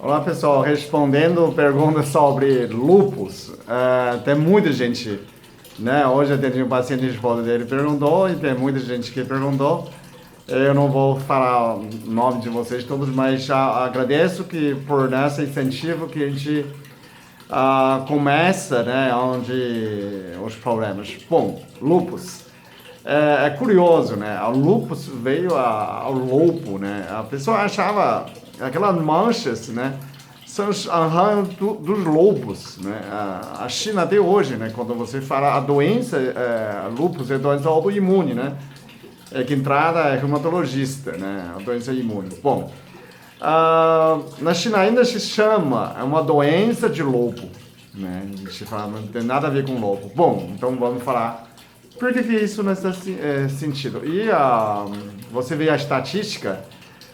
Olá pessoal, respondendo perguntas sobre lupus, tem muita gente, né? Hoje eu atendi um paciente, a esposa dele perguntou e tem muita gente que perguntou. Eu não vou falar o nome de vocês todos, mas já agradeço que por nesse incentivo que a gente começa, né? Onde os problemas. Bom, lupus. É curioso, né? O lupus veio ao lobo, né? A pessoa achava aquelas manchas, né? São os arranhos dos lobos, né? A China até hoje, né? Quando você fala a doença, lupus é doença autoimune, né? Que entrada é reumatologista, né? A doença imune. Bom, na China ainda se chama, é uma doença de lobo, né? A gente fala, não tem nada a ver com lobo. Bom, então vamos falar por que isso nesse sentido. E você vê a estatística,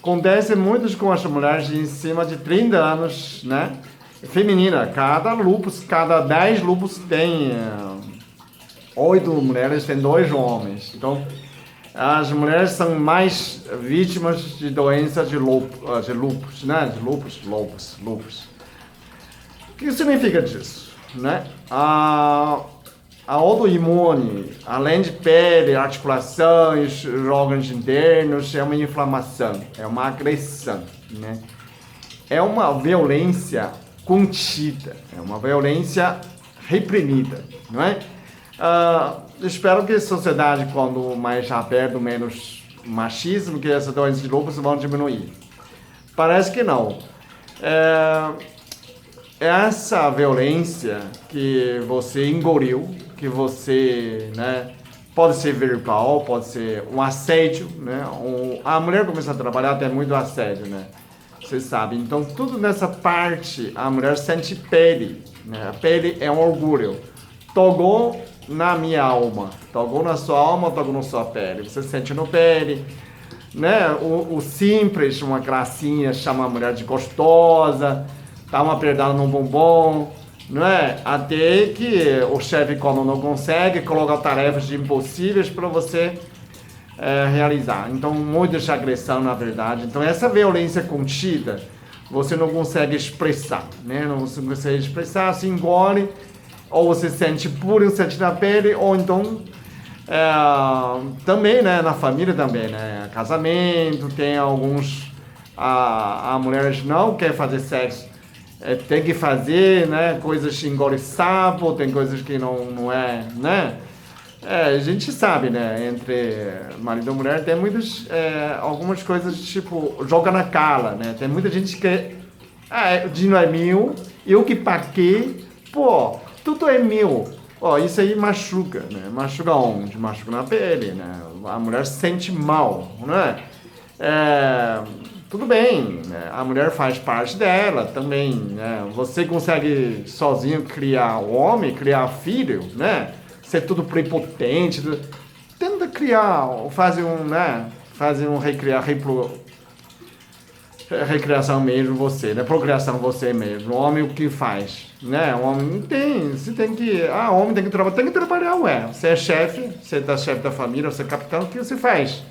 acontece muito com as mulheres em cima de 30 anos, né? Feminina, cada 10 lupus tem 8 mulheres, tem 2 homens. Então, as mulheres são mais vítimas de doenças de lupus, né? De lupus. O que significa disso, né? A autoimune, além de pele, articulações, órgãos internos, é uma inflamação, é uma agressão, né? É uma violência contida, é uma violência reprimida, não é? Espero que a sociedade, quando mais aberto, menos machismo, que essas doenças de lúpus vão diminuir. Parece que não. Essa violência que você engoliu, que você, né, pode ser verbal, pode ser um assédio, né? A mulher começa a trabalhar até muito assédio, né? Você sabe. Então, tudo nessa parte, a mulher sente pele, né? A pele é um orgulho. Tocou na minha alma, tocou na sua alma, tocou na sua pele. Você sente no pele, né? O simples, uma gracinha, chama a mulher de gostosa, dá uma apertada no bumbum, não é? Até que o chefe, quando não consegue, coloca tarefas impossíveis para você realizar. Então, muita agressão, na verdade. Então, essa violência contida, você não consegue expressar, né? Não consegue expressar, se engole, ou você sente puro, sente na pele, ou então também, né? Na família também, né? Casamento, tem alguns... A mulher não quer fazer sexo, tem que fazer, né, coisas que engole sapo, tem coisas que não é, né? A gente sabe, né, entre marido e mulher tem algumas coisas tipo, joga na cara, né? Tem muita gente que o dinheiro é meu, eu que paguei, pô, tudo é meu. Isso aí machuca, né? Machuca onde? Machuca na pele, né? A mulher se sente mal, né? Tudo bem, né? A mulher faz parte dela também, né? Você consegue sozinho criar homem, criar filho, né? Ser tudo prepotente, tenta criar, fazer recriação mesmo você, né? Procriação você mesmo. O homem o que faz, né? O homem não tem, homem tem que trabalhar, ué. Você é chefe, você é chefe da família, você é capitão, o que você faz?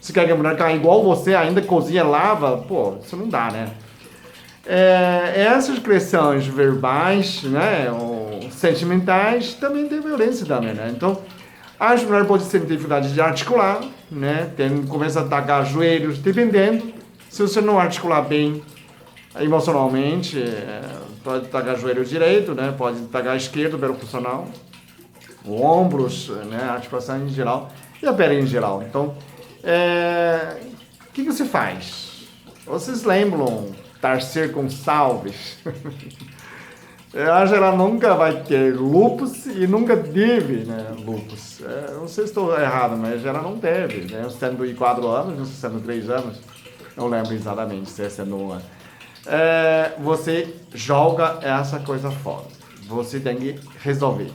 Se quer que a mulher caia igual você, ainda cozinha, lava, pô, isso não dá, né? Essas expressões verbais, né, ou sentimentais, também tem violência também, né? Então, as mulheres podem ter dificuldade de articular, né? Começa a atacar joelhos, dependendo. Se você não articular bem emocionalmente, pode atacar joelho direito, né? Pode atacar esquerdo, percussional, ombros, né? Articulação em geral e a pele em geral. Então, o que você faz? Vocês lembram Tarcer Gonçalves? Eu acho que ela nunca vai ter lupus e nunca teve, né, lupus. Não sei se estou errado, mas ela não teve, né? 64 anos, 63 anos, não lembro exatamente se é 101 anos. Você joga essa coisa fora. Você tem que resolver.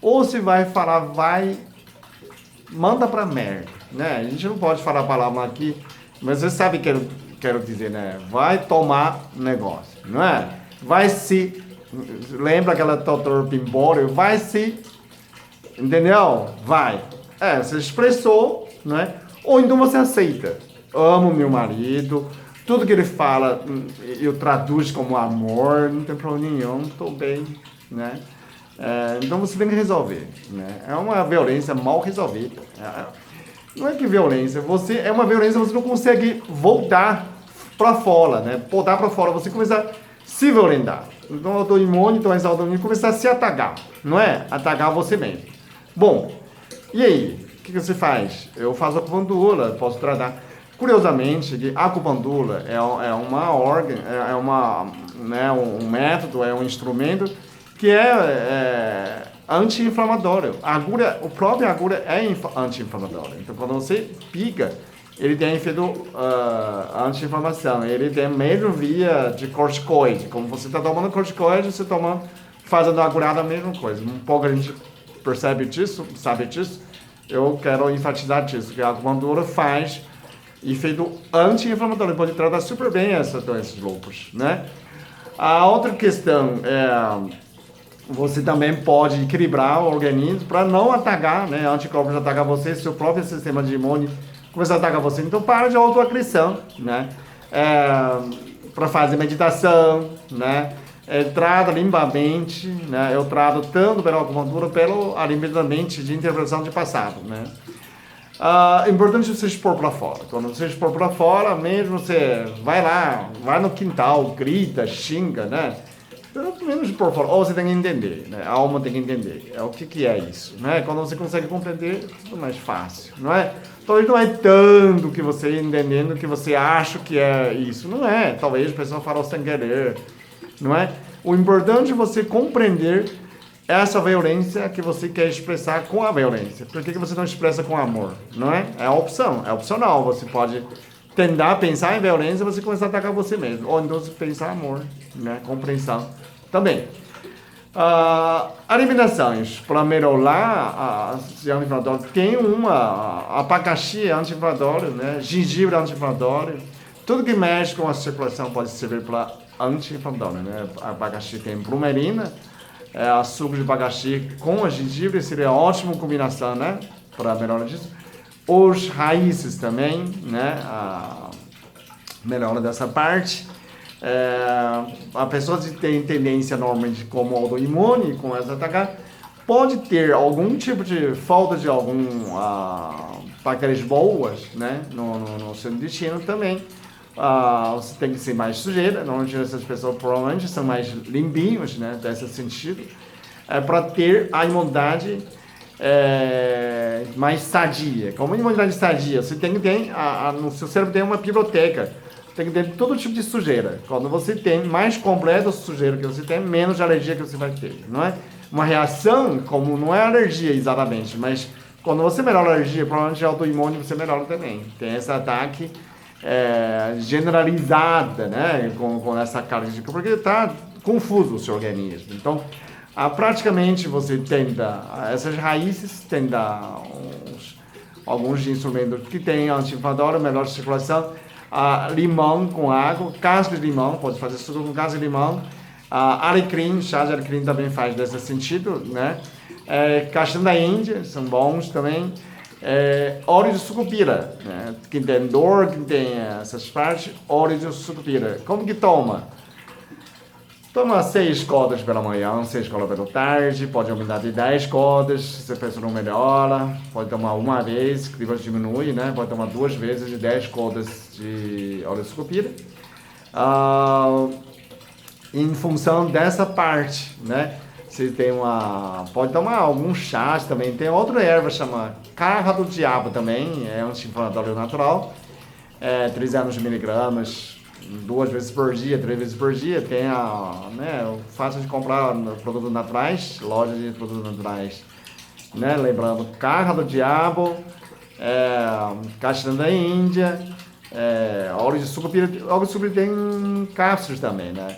Ou se vai falar, manda pra merda, né? A gente não pode falar a palavra aqui, mas você sabe o que eu quero dizer, né? Vai tomar negócio, não é? Lembra aquela doutor Pimbório? Entendeu? Você expressou, né? Ou então você aceita. Amo meu marido, tudo que ele fala, eu traduzo como amor, não tem problema nenhum, estou bem, né? Então você tem que resolver, né? É uma violência mal resolvida. Não é que violência, é uma violência, você não consegue voltar para fora, né? Voltar para fora, você começa a se violentar. Então o autoimune, então esse autoimune começa a se atacar, não é? Atacar você mesmo. Bom, e aí? O que você faz? Eu faço acupuntura, posso tratar. Curiosamente, a acupuntura é uma órgão, né, um método, é um instrumento que é anti-inflamatório. O próprio agulha é anti-inflamatório. Então, quando você pica, ele tem efeito anti-inflamação. Ele tem a mesma via de corticoide. Como você está tomando corticoide, você fazendo agulhada a mesma coisa. Um pouco a gente percebe disso, sabe disso. Eu quero enfatizar disso, que a acupuntura faz efeito anti-inflamatório. Pode tratar super bem essas doenças lúpus, né? A outra questão você também pode equilibrar o organismo para não atacar, né? Anticorpos atacar você, seu próprio sistema de imune começar a atacar você. Então para de autoagressão, né? Para fazer meditação, né? Trata limpamente, né? Eu trato tanto pela acupuntura, pelo limpadamente de interpretação de passado, né? É importante você expor para fora. Quando você expor para fora, mesmo você vai lá, vai no quintal, grita, xinga, né? Pelo menos por fora. Ou você tem que entender, né? A alma tem que entender. O que é isso, né? Quando você consegue compreender, tudo mais fácil, não é? Talvez não é tanto que você entendendo que você acha que é isso. Não é. Talvez a pessoa falou sem querer, não é? O importante é você compreender essa violência que você quer expressar com a violência. Por que você não expressa com amor? Não é? É a opção, é opcional. Você pode tentar pensar em violência, você começar a atacar você mesmo. Ou então você pensar amor, né? Compreensão também. Alimentações para melhorar a sistema inflamatório. Tem abacaxi anti-inflamatório, né? Gengibre anti-inflamatório. Tudo que mexe com a circulação pode servir para anti-inflamatório, né? Abacaxi tem brumelina, açúcar de abacaxi com a gengibre seria uma ótima combinação, né? Para melhorar disso. Os raízes também, né? A melhora dessa parte. A pessoa que tem tendência normalmente como autoimune, com essa atacar, pode ter algum tipo de falta de algum bactérias boas, né? No seu intestino também. Você tem que ser mais sujeira, normalmente essas pessoas provavelmente são mais limpinhos, né? Nesse sentido, para ter a imunidade mais sadia. Como imunidade sadia, você tem que ter, no seu cérebro tem uma biblioteca. Tem que ter todo tipo de sujeira. Quando você tem mais completo a sujeira que você tem, menos alergia que você vai ter, não é? Uma reação, como não é alergia exatamente, mas quando você melhora a alergia, provavelmente autoimune você melhora também. Tem esse ataque generalizada, né? Com essa carga de... Porque está confuso o seu organismo. Então, praticamente você tenta... Essas raízes têm alguns instrumentos que têm anti-inflamatório, melhor circulação, limão com água, casca de limão, pode fazer suco com casca de limão, alecrim, chá de alecrim também faz desse sentido, né? Castanha da Índia, são bons também, óleo de sucupira, né? Quem tem dor, quem tem essas partes, óleo de sucupira. Como que toma? Toma 6 gotas pela manhã, 6 gotas pela tarde, pode aumentar de 10 gotas, se a pessoa não melhora, pode tomar uma vez, que depois diminui, né? Pode tomar 2 vezes de 10 gotas de óleo de sucupira. Em função dessa parte, né? Você tem pode tomar alguns chás também, tem outra erva chama carra do diabo também, é um anti-inflamatório natural, 300 miligramas, 2 vezes por dia, 3 vezes por dia. Tem fácil de comprar produtos naturais, lojas de produtos naturais, né? Lembrando, carra do diabo, castanha da Índia, óleo de sucupira. Óleo de sucupira tem cápsulas também, né?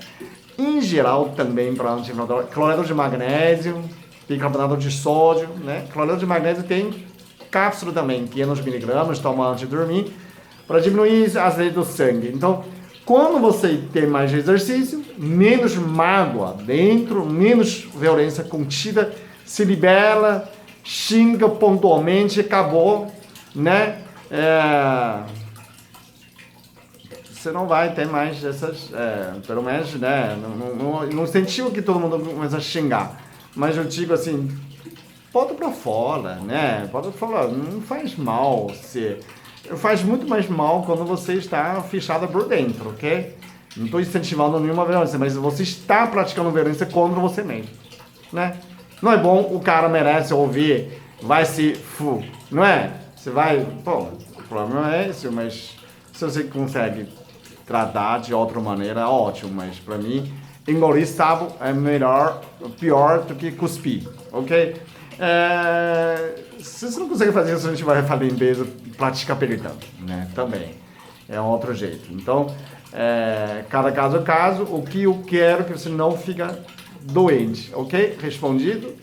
Em geral também para anti-inflamatório, cloreto de magnésio, bicarbonato de sódio, né? Cloreto de magnésio tem cápsula também, 500 miligramas, toma antes de dormir, para diminuir as azeite do sangue. Então, quando você tem mais exercício, menos mágoa dentro, menos violência contida, se libera, xinga pontualmente, acabou, né? você não vai ter mais essas, pelo menos, né, não sentido que todo mundo começa a xingar, mas eu digo assim, bota pra fora, né, bota pra fora, não faz mal, faz muito mais mal quando você está fechada por dentro, ok? Não estou incentivando nenhuma violência, mas você está praticando violência contra você mesmo, né? Não é bom, o cara merece ouvir, vai se não é? Você vai, pô, o problema é esse, mas se você consegue tratar de outra maneira, ótimo, mas para mim, engolir sapo é pior do que cuspir, ok? Se você não consegue fazer isso, a gente vai fazer limpeza, praticar perdão, né? Também é um outro jeito. Então, cada caso é caso, o que eu quero que você não fica doente, ok? Respondido?